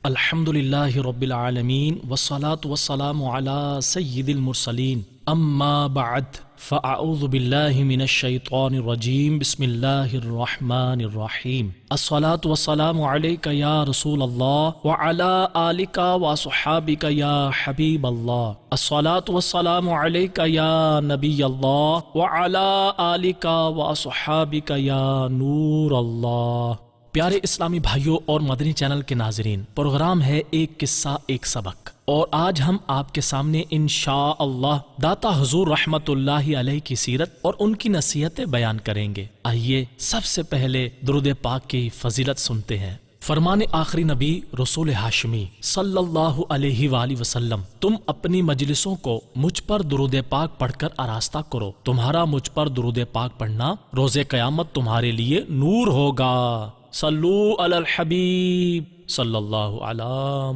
الحمدللہ رب العالمین والصلاة والسلام علی سید المرسلین اما بعد فاعوذ باللہ من الشیطان الرجیم بسم اللہ الرحمن الرحیم الصلاة والسلام علیک یا رسول اللہ وعلی آلک وصحابک یا حبیب اللہ الصلاة والسلام علیک یا نبی اللہ وعلی آلک وصحابک یا نور اللہ۔ پیارے اسلامی بھائیوں اور مدنی چینل کے ناظرین، پروگرام ہے ایک قصہ ایک سبق، اور آج ہم آپ کے سامنے انشاءاللہ داتا حضور رحمت اللہ علیہ کی سیرت اور ان کی نصیحتیں بیان کریں گے۔ آئیے سب سے پہلے درود پاک کی فضیلت سنتے ہیں۔ فرمان آخری نبی رسول ہاشمی صلی اللہ علیہ وآلہ وسلم، تم اپنی مجلسوں کو مجھ پر درود پاک پڑھ کر آراستہ کرو، تمہارا مجھ پر درود پاک پڑھنا روز قیامت تمہارے لیے نور ہوگا۔ صلو علی الحبیب صلی اللہ علی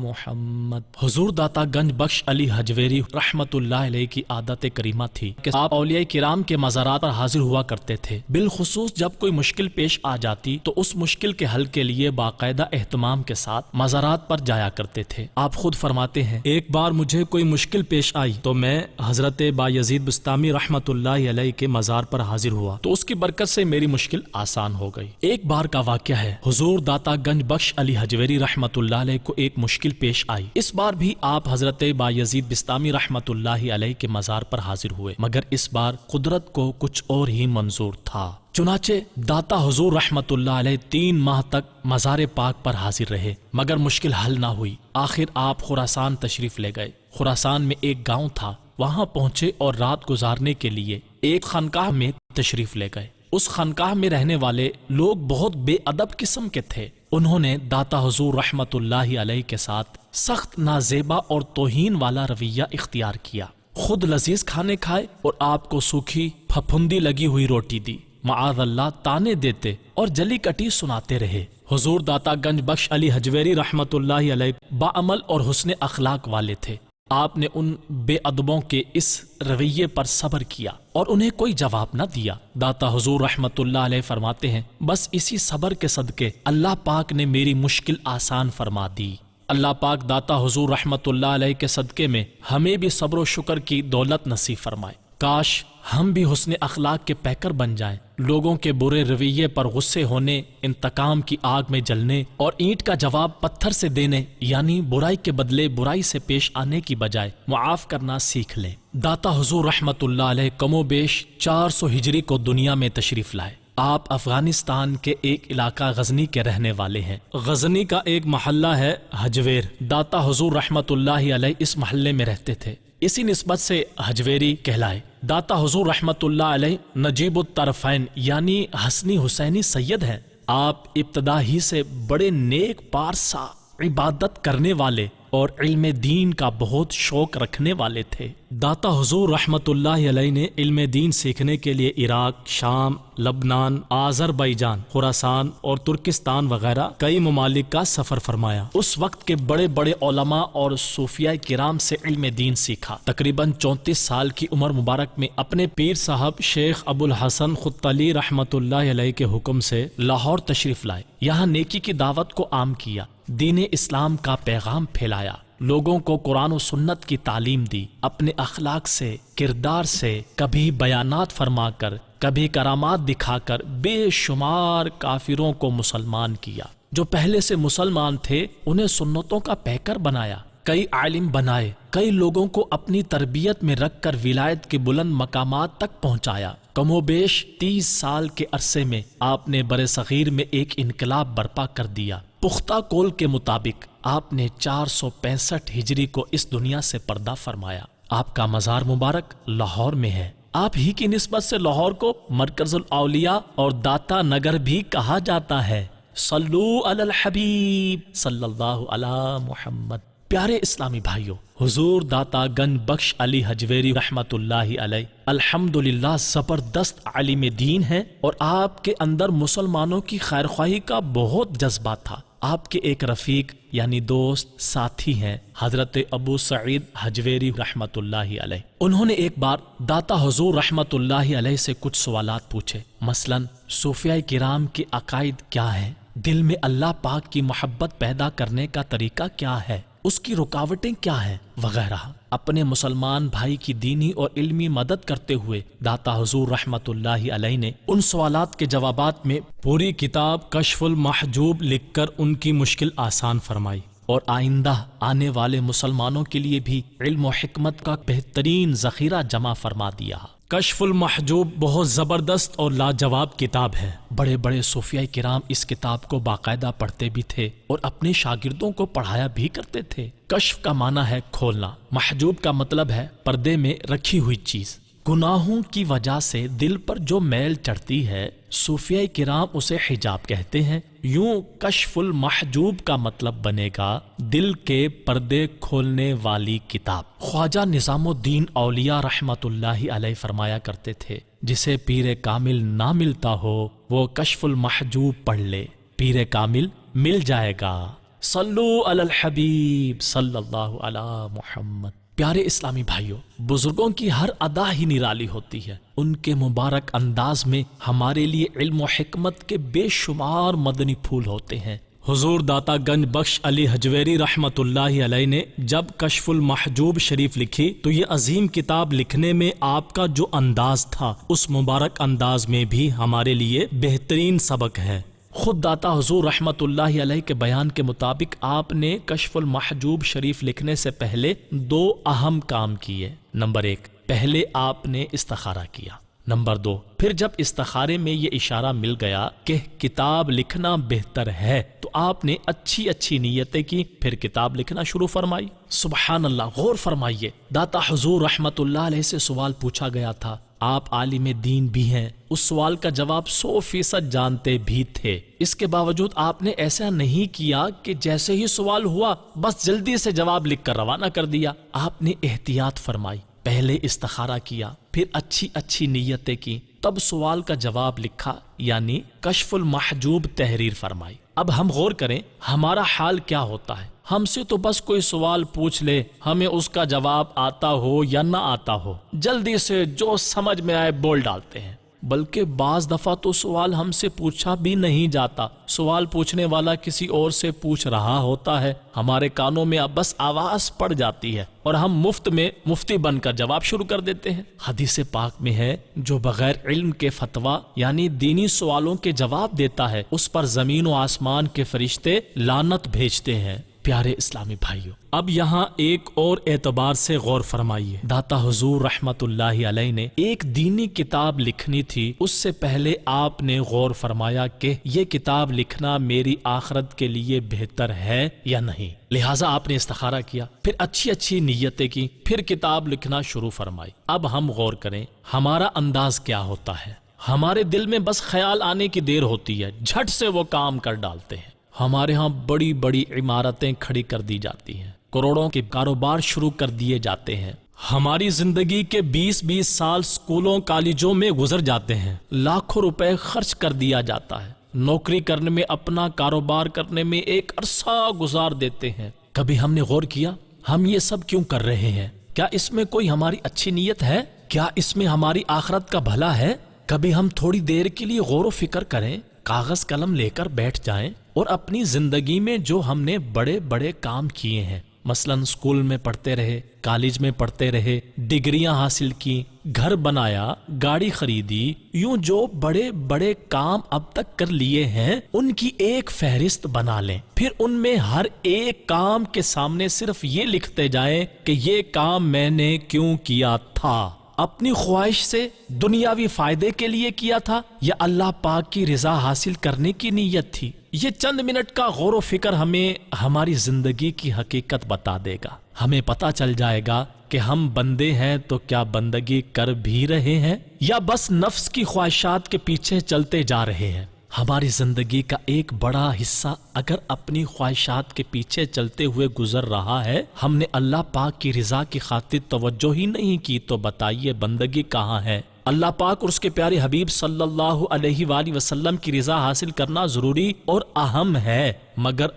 محمد۔ حضور داتا گنج بخش علی حجویری رحمت اللہ علیہ کی عادت کریمہ تھی کہ آپ اولیاء کرام کے مزارات پر حاضر ہوا کرتے تھے، بالخصوص جب کوئی مشکل پیش آ جاتی تو اس مشکل کے حل کے لیے باقاعدہ اہتمام کے ساتھ مزارات پر جایا کرتے تھے۔ آپ خود فرماتے ہیں، ایک بار مجھے کوئی مشکل پیش آئی تو میں حضرت بایزید بستامی رحمت اللہ علیہ کے مزار پر حاضر ہوا تو اس کی برکت سے میری مشکل آسان ہو گئی۔ ایک بار کا واقعہ ہے، حضور داتا گنج بخش علی حجویری رحمت اللہ علیہ کو ایک مشکل پیش آئی۔ اس بار بھی آپ حضرت بایزید بستامی رحمت اللہ علیہ کے مزار پر حاضر ہوئے، مگر اس بار قدرت کو کچھ اور ہی منظور تھا۔ چنانچہ داتا حضور رحمت اللہ علیہ 3 ماہ تک مزار پاک پر حاضر رہے، مگر مشکل حل نہ ہوئی۔ آخر آپ خراسان تشریف لے گئے۔ خراسان میں ایک گاؤں تھا، وہاں پہنچے اور رات گزارنے کے لیے ایک خانقاہ میں تشریف لے گئے۔ اس خانقاہ میں رہنے والے لوگ بہت بے ادب قسم کے تھے۔ انہوں نے داتا حضور رحمت اللہ علیہ کے ساتھ سخت نازیبا اور توہین والا رویہ اختیار کیا۔ خود لذیذ کھانے کھائے اور آپ کو سوکھی پھپھندی لگی ہوئی روٹی دی، معاذ اللہ تانے دیتے اور جلی کٹی سناتے رہے۔ حضور داتا گنج بخش علی حجویری رحمت اللہ علیہ باعمل اور حسن اخلاق والے تھے۔ آپ نے ان بے ادبوں کے اس رویے پر صبر کیا اور انہیں کوئی جواب نہ دیا۔ داتا حضور رحمت اللہ علیہ فرماتے ہیں، بس اسی صبر کے صدقے اللہ پاک نے میری مشکل آسان فرما دی۔ اللہ پاک داتا حضور رحمت اللہ علیہ کے صدقے میں ہمیں بھی صبر و شکر کی دولت نصیب فرمائے۔ کاش ہم بھی حسن اخلاق کے پیکر بن جائیں، لوگوں کے برے رویے پر غصے ہونے، انتقام کی آگ میں جلنے اور اینٹ کا جواب پتھر سے دینے، یعنی برائی کے بدلے برائی سے پیش آنے کی بجائے معاف کرنا سیکھ لیں۔ داتا حضور رحمت اللہ علیہ کم و بیش 400 ہجری کو دنیا میں تشریف لائے۔ آپ افغانستان کے ایک علاقہ غزنی کے رہنے والے ہیں۔ غزنی کا ایک محلہ ہے حجویر، داتا حضور رحمت اللہ علیہ اس محلے میں رہتے تھے، اسی نسبت سے حجویری کہلائے۔ داتا حضور رحمت اللہ علیہ نجیب الطرفین یعنی حسنی حسینی سید ہیں۔ آپ ابتدا ہی سے بڑے نیک پارسا، عبادت کرنے والے اور علم دین کا بہت شوق رکھنے والے تھے۔ داتا حضور رحمت اللہ علیہ نے علم دین سیکھنے کے لیے عراق، شام، لبنان، آذربائیجان، خراسان اور ترکستان وغیرہ کئی ممالک کا سفر فرمایا۔ اس وقت کے بڑے بڑے علماء اور صوفیاء کرام سے علم دین سیکھا۔ تقریباً 34 سال کی عمر مبارک میں اپنے پیر صاحب شیخ ابو الحسن خطلی رحمت اللہ علیہ کے حکم سے لاہور تشریف لائے۔ یہاں نیکی کی دعوت کو عام کیا، دین اسلام کا پیغام پھیلایا، لوگوں کو قرآن و سنت کی تعلیم دی۔ اپنے اخلاق سے، کردار سے، کبھی بیانات فرما کر، کبھی کرامات دکھا کر بے شمار کافروں کو مسلمان کیا۔ جو پہلے سے مسلمان تھے انہیں سنتوں کا پیکر بنایا، کئی عالم بنائے، کئی لوگوں کو اپنی تربیت میں رکھ کر ولایت کے بلند مقامات تک پہنچایا۔ کم و بیش 30 سال کے عرصے میں آپ نے برِ صغیر میں ایک انقلاب برپا کر دیا۔ پختہ قول کے مطابق آپ نے 465 ہجری کو اس دنیا سے پردہ فرمایا۔ آپ کا مزار مبارک لاہور میں ہے۔ آپ ہی کی نسبت سے لاہور کو مرکز الاولیاء اور داتا نگر بھی کہا جاتا ہے۔ صلو علی الحبیب صلی اللہ علی محمد۔ پیارے اسلامی بھائیوں، حضور داتا گنج بخش علی حجویری رحمت اللہ علیہ الحمدللہ زبردست عالم دین ہیں، اور آپ کے اندر مسلمانوں کی خیر خواہی کا بہت جذبہ تھا۔ آپ کے ایک رفیق یعنی دوست ساتھی ہیں حضرت ابو سعید حجویری رحمت اللہ علیہ۔ انہوں نے ایک بار داتا حضور رحمت اللہ علیہ سے کچھ سوالات پوچھے، مثلا صوفیاء کرام کے عقائد کیا ہیں، دل میں اللہ پاک کی محبت پیدا کرنے کا طریقہ کیا ہے، اس کی رکاوٹیں کیا ہیں وغیرہ۔ اپنے مسلمان بھائی کی دینی اور علمی مدد کرتے ہوئے داتا حضور رحمت اللہ علیہ نے ان سوالات کے جوابات میں پوری کتاب کشف المحجوب لکھ کر ان کی مشکل آسان فرمائی، اور آئندہ آنے والے مسلمانوں کے لیے بھی علم و حکمت کا بہترین ذخیرہ جمع فرما دیا۔ کشف المحجوب بہت زبردست اور لاجواب کتاب ہے۔ بڑے بڑے صوفیاء کرام اس کتاب کو باقاعدہ پڑھتے بھی تھے اور اپنے شاگردوں کو پڑھایا بھی کرتے تھے۔ کشف کا معنی ہے کھولنا، محجوب کا مطلب ہے پردے میں رکھی ہوئی چیز۔ گناہوں کی وجہ سے دل پر جو میل چڑھتی ہے صوفیاء کرام اسے حجاب کہتے ہیں۔ یوں کشف المحجوب کا مطلب بنے گا دل کے پردے کھولنے والی کتاب۔ خواجہ نظام الدین اولیاء رحمت اللہ علیہ فرمایا کرتے تھے، جسے پیر کامل نہ ملتا ہو وہ کشف المحجوب پڑھ لے، پیر کامل مل جائے گا۔ صلو علی الحبیب صلی اللہ علی محمد۔ پیارے اسلامی بھائیوں، بزرگوں کی ہر ادا ہی نرالی ہوتی ہے۔ ان کے مبارک انداز میں ہمارے لیے علم و حکمت کے بے شمار مدنی پھول ہوتے ہیں۔ حضور داتا گنج بخش علی حجویری رحمت اللہ علیہ نے جب کشف المحجوب شریف لکھی تو یہ عظیم کتاب لکھنے میں آپ کا جو انداز تھا اس مبارک انداز میں بھی ہمارے لیے بہترین سبق ہے۔ خود داتا حضور رحمت اللہ علیہ کے بیان کے مطابق آپ نے کشف المحجوب شریف لکھنے سے پہلے دو اہم کام کیے۔ نمبر 1، پہلے آپ نے استخارہ کیا۔ نمبر 2، پھر جب استخارے میں یہ اشارہ مل گیا کہ کتاب لکھنا بہتر ہے تو آپ نے اچھی اچھی نیتیں کی، پھر کتاب لکھنا شروع فرمائی۔ سبحان اللہ، غور فرمائیے، داتا حضور رحمت اللہ علیہ سے سوال پوچھا گیا تھا، آپ عالم دین بھی ہیں، اس سوال کا جواب 100% جانتے بھی تھے، اس کے باوجود آپ نے ایسا نہیں کیا کہ جیسے ہی سوال ہوا بس جلدی سے جواب لکھ کر روانہ کر دیا۔ آپ نے احتیاط فرمائی، پہلے استخارہ کیا، پھر اچھی اچھی نیتیں کی، تب سوال کا جواب لکھا، یعنی کشف المحجوب تحریر فرمائی۔ اب ہم غور کریں ہمارا حال کیا ہوتا ہے۔ ہم سے تو بس کوئی سوال پوچھ لے، ہمیں اس کا جواب آتا ہو یا نہ آتا ہو، جلدی سے جو سمجھ میں آئے بول ڈالتے ہیں، بلکہ بعض دفعہ تو سوال ہم سے پوچھا بھی نہیں جاتا، سوال پوچھنے والا کسی اور سے پوچھ رہا ہوتا ہے، ہمارے کانوں میں اب بس آواز پڑ جاتی ہے اور ہم مفت میں مفتی بن کر جواب شروع کر دیتے ہیں۔ حدیث پاک میں ہے، جو بغیر علم کے فتویٰ یعنی دینی سوالوں کے جواب دیتا ہے اس پر زمین و آسمان کے فرشتے لعنت بھیجتے ہیں۔ پیارے اسلامی بھائیوں، اب یہاں ایک اور اعتبار سے غور فرمائیے۔ داتا حضور رحمت اللہ علیہ نے ایک دینی کتاب لکھنی تھی، اس سے پہلے آپ نے غور فرمایا کہ یہ کتاب لکھنا میری آخرت کے لیے بہتر ہے یا نہیں، لہٰذا آپ نے استخارہ کیا، پھر اچھی اچھی نیتیں کی، پھر کتاب لکھنا شروع فرمائی۔ اب ہم غور کریں ہمارا انداز کیا ہوتا ہے۔ ہمارے دل میں بس خیال آنے کی دیر ہوتی ہے، جھٹ سے وہ کام کر ڈالتے ہیں۔ ہمارے ہاں بڑی بڑی عمارتیں کھڑی کر دی جاتی ہیں، کروڑوں کے کاروبار شروع کر دیے جاتے ہیں، ہماری زندگی کے 20 سال سکولوں کالجوں میں گزر جاتے ہیں، لاکھوں روپے خرچ کر دیا جاتا ہے، نوکری کرنے میں، اپنا کاروبار کرنے میں ایک عرصہ گزار دیتے ہیں۔ کبھی ہم نے غور کیا ہم یہ سب کیوں کر رہے ہیں؟ کیا اس میں کوئی ہماری اچھی نیت ہے؟ کیا اس میں ہماری آخرت کا بھلا ہے؟ کبھی ہم تھوڑی دیر کے لیے غور و فکر کریں، کاغذ قلم لے کر بیٹھ جائیں اور اپنی زندگی میں جو ہم نے بڑے بڑے کام کیے ہیں، مثلاً اسکول میں پڑھتے رہے، کالج میں پڑھتے رہے، ڈگریاں حاصل کی، گھر بنایا، گاڑی خریدی، یوں جو بڑے بڑے کام اب تک کر لیے ہیں ان کی ایک فہرست بنا لیں، پھر ان میں ہر ایک کام کے سامنے صرف یہ لکھتے جائیں کہ یہ کام میں نے کیوں کیا تھا، اپنی خواہش سے، دنیاوی فائدے کے لیے کیا تھا یا اللہ پاک کی رضا حاصل کرنے کی نیت تھی۔ یہ چند منٹ کا غور و فکر ہمیں ہماری زندگی کی حقیقت بتا دے گا۔ ہمیں پتہ چل جائے گا کہ ہم بندے ہیں تو کیا بندگی کر بھی رہے ہیں یا بس نفس کی خواہشات کے پیچھے چلتے جا رہے ہیں۔ ہماری زندگی کا ایک بڑا حصہ اگر اپنی خواہشات کے پیچھے چلتے ہوئے گزر رہا ہے، ہم نے اللہ پاک کی رضا کی خاطر توجہ ہی نہیں کی، تو بتائیے بندگی کہاں ہے؟ اللہ پاک اور اس کے پیارے حبیب صلی اللہ علیہ وآلہ وسلم کی رضا حاصل کرنا ضروری اور اہم ہے، مگر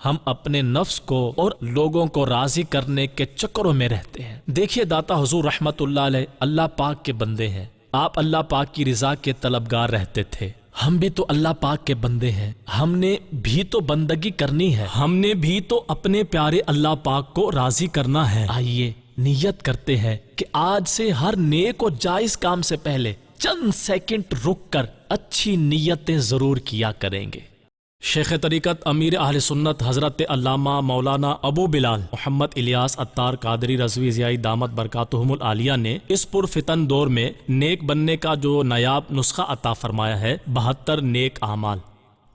ہم اپنے نفس کو اور لوگوں کو راضی کرنے کے چکروں میں رہتے ہیں۔ دیکھیے داتا حضور رحمت اللہ علیہ اللہ پاک کے بندے ہیں، آپ اللہ پاک کی رضا کے طلبگار رہتے تھے، ہم بھی تو اللہ پاک کے بندے ہیں، ہم نے بھی تو بندگی کرنی ہے، ہم نے بھی تو اپنے پیارے اللہ پاک کو راضی کرنا ہے۔ آئیے نیت کرتے ہیں کہ آج سے ہر نیک و جائز کام سے پہلے چند سیکنڈ رک کر اچھی نیتیں ضرور کیا کریں گے۔ شیخ طریقت امیر اہل سنت حضرت علامہ مولانا ابو بلال محمد الیاس عطار قادری رضوی ضیائی دامت برکاتہم العالیہ نے اس پرفتن دور میں نیک بننے کا جو نایاب نسخہ عطا فرمایا ہے، 72 نیک اعمال،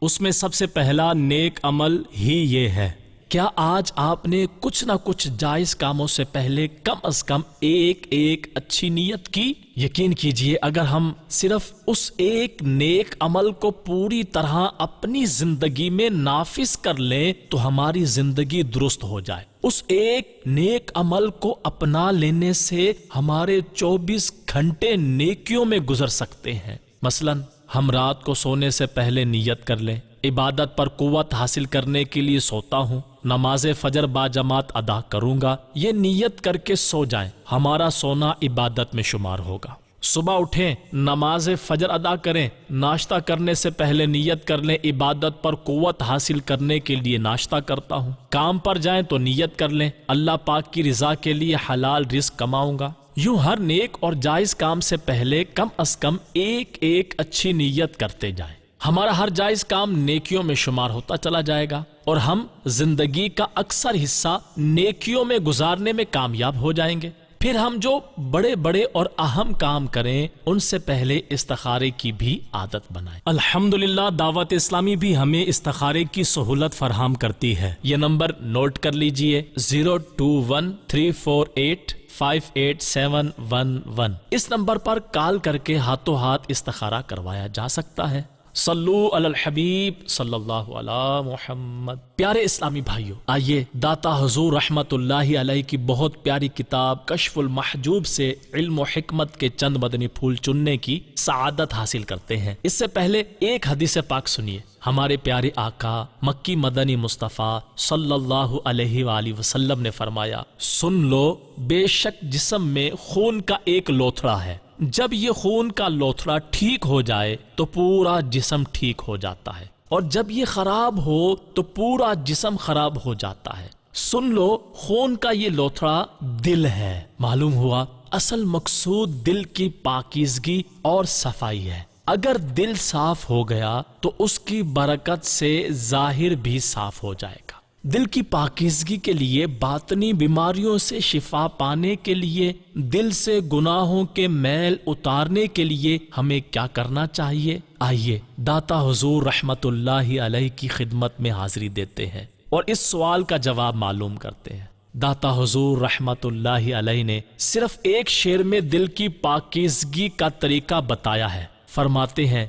اس میں سب سے پہلا نیک عمل ہی یہ ہے۔ کیا آج آپ نے کچھ نہ کچھ جائز کاموں سے پہلے کم از کم ایک اچھی نیت کی؟ یقین کیجئے اگر ہم صرف اس ایک نیک عمل کو پوری طرح اپنی زندگی میں نافذ کر لیں تو ہماری زندگی درست ہو جائے۔ اس ایک نیک عمل کو اپنا لینے سے ہمارے 24 گھنٹے نیکیوں میں گزر سکتے ہیں۔ مثلا ہم رات کو سونے سے پہلے نیت کر لیں، عبادت پر قوت حاصل کرنے کے لیے سوتا ہوں، نماز فجر با جماعت ادا کروں گا، یہ نیت کر کے سو جائیں، ہمارا سونا عبادت میں شمار ہوگا۔ صبح اٹھیں، نماز فجر ادا کریں، ناشتہ کرنے سے پہلے نیت کر لیں عبادت پر قوت حاصل کرنے کے لیے ناشتہ کرتا ہوں، کام پر جائیں تو نیت کر لیں اللہ پاک کی رضا کے لیے حلال رزق کماؤں گا۔ یوں ہر نیک اور جائز کام سے پہلے کم از کم ایک اچھی نیت کرتے جائیں، ہمارا ہر جائز کام نیکیوں میں شمار ہوتا چلا جائے گا اور ہم زندگی کا اکثر حصہ نیکیوں میں گزارنے میں کامیاب ہو جائیں گے۔ پھر ہم جو بڑے اور اہم کام کریں ان سے پہلے استخارے کی بھی عادت بنائیں۔ الحمدللہ دعوت اسلامی بھی ہمیں استخارے کی سہولت فراہم کرتی ہے۔ یہ نمبر نوٹ کر لیجئے 021-348-58711۔ اس نمبر پر کال کر کے ہاتھوں ہاتھ استخارہ کروایا جا سکتا ہے۔ صلو علی الحبیب صلی اللہ علی محمد۔ پیارے اسلامی بھائیوں، آئیے داتا حضور رحمت اللہ علیہ کی بہت پیاری کتاب کشف المحجوب سے علم و حکمت کے چند مدنی پھول چننے کی سعادت حاصل کرتے ہیں۔ اس سے پہلے ایک حدیث پاک سنیے۔ ہمارے پیارے آقا مکی مدنی مصطفیٰ صلی اللہ علیہ وآلہ وسلم نے فرمایا، سن لو بے شک جسم میں خون کا ایک لوتھڑا ہے، جب یہ خون کا لوتھڑا ٹھیک ہو جائے تو پورا جسم ٹھیک ہو جاتا ہے، اور جب یہ خراب ہو تو پورا جسم خراب ہو جاتا ہے۔ سن لو خون کا یہ لوتھڑا دل ہے۔ معلوم ہوا اصل مقصود دل کی پاکیزگی اور صفائی ہے۔ اگر دل صاف ہو گیا تو اس کی برکت سے ظاہر بھی صاف ہو جائے گا۔ دل کی پاکیزگی کے لیے، باطنی بیماریوں سے شفا پانے کے لیے، دل سے گناہوں کے میل اتارنے کے لیے ہمیں کیا کرنا چاہیے؟ آئیے داتا حضور رحمت اللہ علیہ کی خدمت میں حاضری دیتے ہیں اور اس سوال کا جواب معلوم کرتے ہیں۔ داتا حضور رحمت اللہ علیہ نے صرف ایک شعر میں دل کی پاکیزگی کا طریقہ بتایا ہے۔ فرماتے ہیں،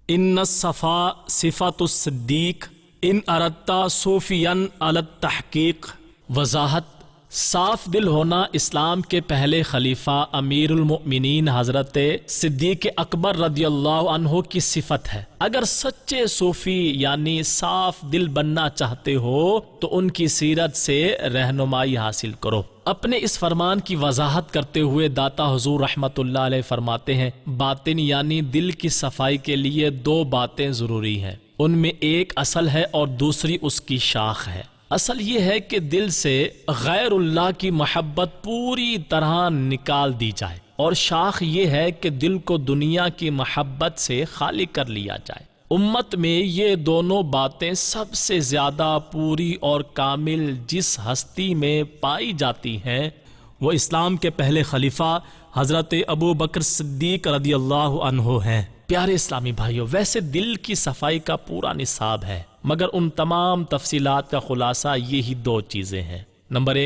ان الصفا صفات الصدیق ان اردتا صوفین علی التحقیق۔ وضاحت: صاف دل ہونا اسلام کے پہلے خلیفہ امیر المؤمنین حضرت صدیق اکبر رضی اللہ عنہ کی صفت ہے۔ اگر سچے صوفی یعنی صاف دل بننا چاہتے ہو تو ان کی سیرت سے رہنمائی حاصل کرو۔ اپنے اس فرمان کی وضاحت کرتے ہوئے داتا حضور رحمت اللہ علیہ فرماتے ہیں، باطن یعنی دل کی صفائی کے لیے دو باتیں ضروری ہیں، ان میں ایک اصل ہے اور دوسری اس کی شاخ ہے۔ اصل یہ ہے کہ دل سے غیر اللہ کی محبت پوری طرح نکال دی جائے، اور شاخ یہ ہے کہ دل کو دنیا کی محبت سے خالی کر لیا جائے۔ امت میں یہ دونوں باتیں سب سے زیادہ پوری اور کامل جس ہستی میں پائی جاتی ہیں وہ اسلام کے پہلے خلیفہ حضرت ابو بکر صدیق رضی اللہ عنہ ہیں۔ پیارے اسلامی بھائیوں، ویسے دل کی صفائی کا پورا نصاب ہے، مگر ان تمام تفصیلات کا خلاصہ یہی دو چیزیں ہیں۔ نمبر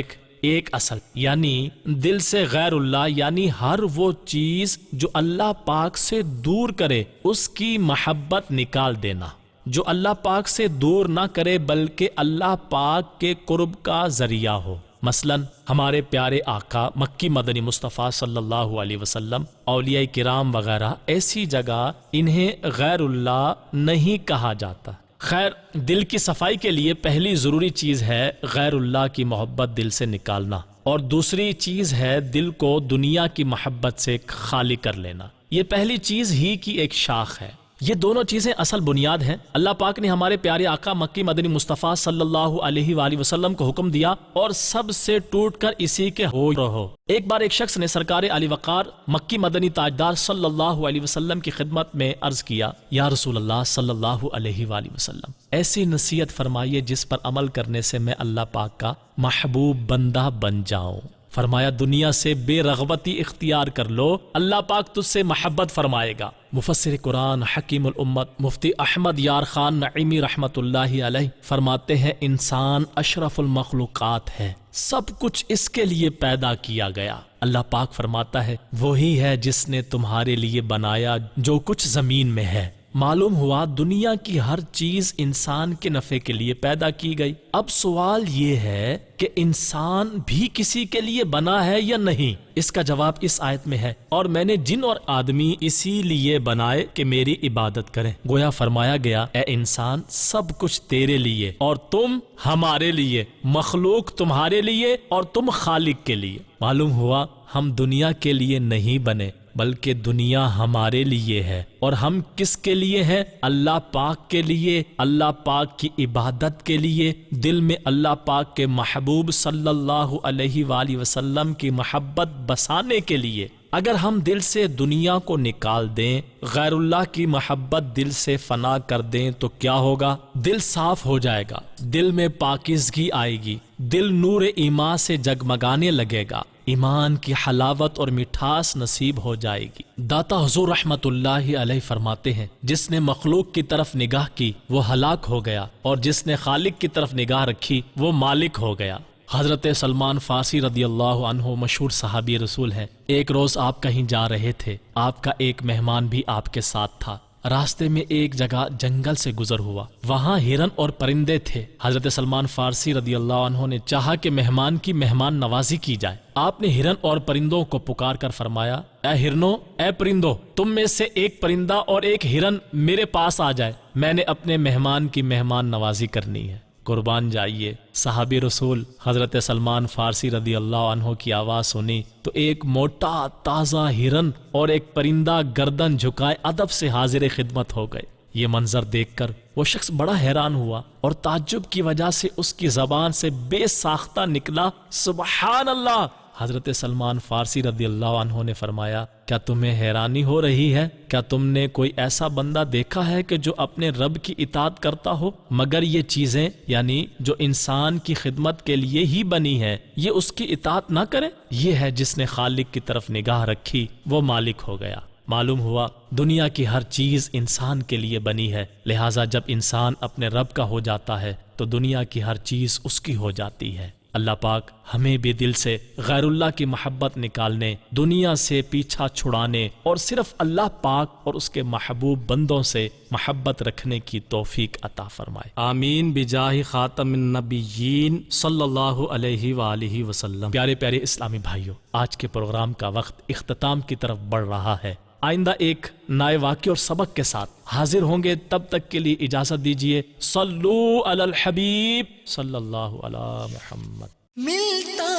ایک اصل یعنی دل سے غیر اللہ یعنی ہر وہ چیز جو اللہ پاک سے دور کرے اس کی محبت نکال دینا، جو اللہ پاک سے دور نہ کرے بلکہ اللہ پاک کے قرب کا ذریعہ ہو۔ مثلا ہمارے پیارے آقا مکی مدنی مصطفیٰ صلی اللہ علیہ وسلم، اولیاء کرام وغیرہ، ایسی جگہ انہیں غیر اللہ نہیں کہا جاتا۔ خیر، دل کی صفائی کے لیے پہلی ضروری چیز ہے غیر اللہ کی محبت دل سے نکالنا، اور دوسری چیز ہے دل کو دنیا کی محبت سے خالی کر لینا۔ یہ پہلی چیز ہی کی ایک شاخ ہے۔ یہ دونوں چیزیں اصل بنیاد ہیں۔ اللہ پاک نے ہمارے پیارے آقا مکی مدنی مصطفیٰ صلی اللہ علیہ وآلہ وسلم کو حکم دیا اور سب سے ٹوٹ کر اسی کے ہو رہو۔ ایک بار ایک شخص نے سرکار علی وقار مکی مدنی تاجدار صلی اللہ علیہ وسلم کی خدمت میں عرض کیا، یا رسول اللہ صلی اللہ علیہ وآلہ وسلم، ایسی نصیحت فرمائیے جس پر عمل کرنے سے میں اللہ پاک کا محبوب بندہ بن جاؤں۔ فرمایا، دنیا سے بے رغبتی اختیار کر لو، اللہ پاک تجھ سے محبت فرمائے گا۔ مفسر قرآن حکیم الامت مفتی احمد یار خان نعیمی رحمت اللہ علیہ فرماتے ہیں، انسان اشرف المخلوقات ہے، سب کچھ اس کے لیے پیدا کیا گیا۔ اللہ پاک فرماتا ہے، وہی ہے جس نے تمہارے لیے بنایا جو کچھ زمین میں ہے۔ معلوم ہوا دنیا کی ہر چیز انسان کے نفع کے لیے پیدا کی گئی۔ اب سوال یہ ہے کہ انسان بھی کسی کے لیے بنا ہے یا نہیں؟ اس کا جواب اس آیت میں ہے، اور میں نے جن اور آدمی اسی لیے بنائے کہ میری عبادت کریں۔ گویا فرمایا گیا، اے انسان، سب کچھ تیرے لیے اور تم ہمارے لیے، مخلوق تمہارے لیے اور تم خالق کے لیے۔ معلوم ہوا ہم دنیا کے لیے نہیں بنے بلکہ دنیا ہمارے لیے ہے، اور ہم کس کے لیے ہیں؟ اللہ پاک کے لیے، اللہ پاک کی عبادت کے لیے، دل میں اللہ پاک کے محبوب صلی اللہ علیہ وآلہ وسلم کی محبت بسانے کے لیے۔ اگر ہم دل سے دنیا کو نکال دیں، غیر اللہ کی محبت دل سے فنا کر دیں تو کیا ہوگا؟ دل صاف ہو جائے گا، دل میں پاکیزگی آئے گی، دل نور ایمان سے جگمگانے لگے گا، ایمان کی حلاوت اور مٹھاس نصیب ہو جائے گی۔ داتا حضور رحمت اللہ علیہ فرماتے ہیں، جس نے مخلوق کی طرف نگاہ کی وہ ہلاک ہو گیا، اور جس نے خالق کی طرف نگاہ رکھی وہ مالک ہو گیا۔ حضرت سلمان فارسی رضی اللہ عنہ مشہور صحابی رسول ہیں۔ ایک روز آپ کہیں جا رہے تھے، آپ کا ایک مہمان بھی آپ کے ساتھ تھا۔ راستے میں ایک جگہ جنگل سے گزر ہوا، وہاں ہرن اور پرندے تھے۔ حضرت سلمان فارسی رضی اللہ عنہ نے چاہا کہ مہمان کی مہمان نوازی کی جائے۔ آپ نے ہرن اور پرندوں کو پکار کر فرمایا، اے ہرنو، اے پرندو، تم میں سے ایک پرندہ اور ایک ہرن میرے پاس آ جائے، میں نے اپنے مہمان کی مہمان نوازی کرنی ہے۔ قربان جائیے، صحابی رسول حضرت سلمان فارسی رضی اللہ عنہ کی آواز سنی تو ایک موٹا تازہ ہرن اور ایک پرندہ گردن جھکائے ادب سے حاضر خدمت ہو گئے۔ یہ منظر دیکھ کر وہ شخص بڑا حیران ہوا اور تعجب کی وجہ سے اس کی زبان سے بے ساختہ نکلا، سبحان اللہ۔ حضرت سلمان فارسی رضی اللہ عنہ نے فرمایا، کیا تمہیں حیرانی ہو رہی ہے؟ کیا تم نے کوئی ایسا بندہ دیکھا ہے کہ جو اپنے رب کی اطاعت کرتا ہو؟ مگر یہ چیزیں یعنی جو انسان کی خدمت کے لیے ہی بنی ہے، یہ اس کی اطاعت نہ کرے؟ یہ ہے جس نے خالق کی طرف نگاہ رکھی وہ مالک ہو گیا۔ معلوم ہوا دنیا کی ہر چیز انسان کے لیے بنی ہے، لہٰذا جب انسان اپنے رب کا ہو جاتا ہے تو دنیا کی ہر چیز اس کی ہو جاتی ہے۔ اللہ پاک ہمیں بھی دل سے غیر اللہ کی محبت نکالنے، دنیا سے پیچھا چھڑانے اور صرف اللہ پاک اور اس کے محبوب بندوں سے محبت رکھنے کی توفیق عطا فرمائے، آمین بجاہ خاتم النبیین صلی اللہ علیہ وآلہ وسلم۔ پیارے پیارے اسلامی بھائیوں، آج کے پروگرام کا وقت اختتام کی طرف بڑھ رہا ہے۔ آئندہ ایک نئے واقعے اور سبق کے ساتھ حاضر ہوں گے، تب تک کے لیے اجازت دیجیے۔ صلو علی الحبیب صلی اللہ علی محمد۔ ملتا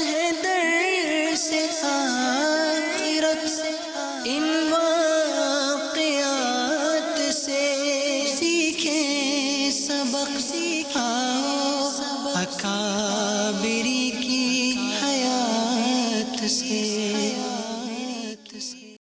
ہے در سے آخرت ان واقعات سے، سیکھیں سبق سکھاؤ اکابری کی حیات سے۔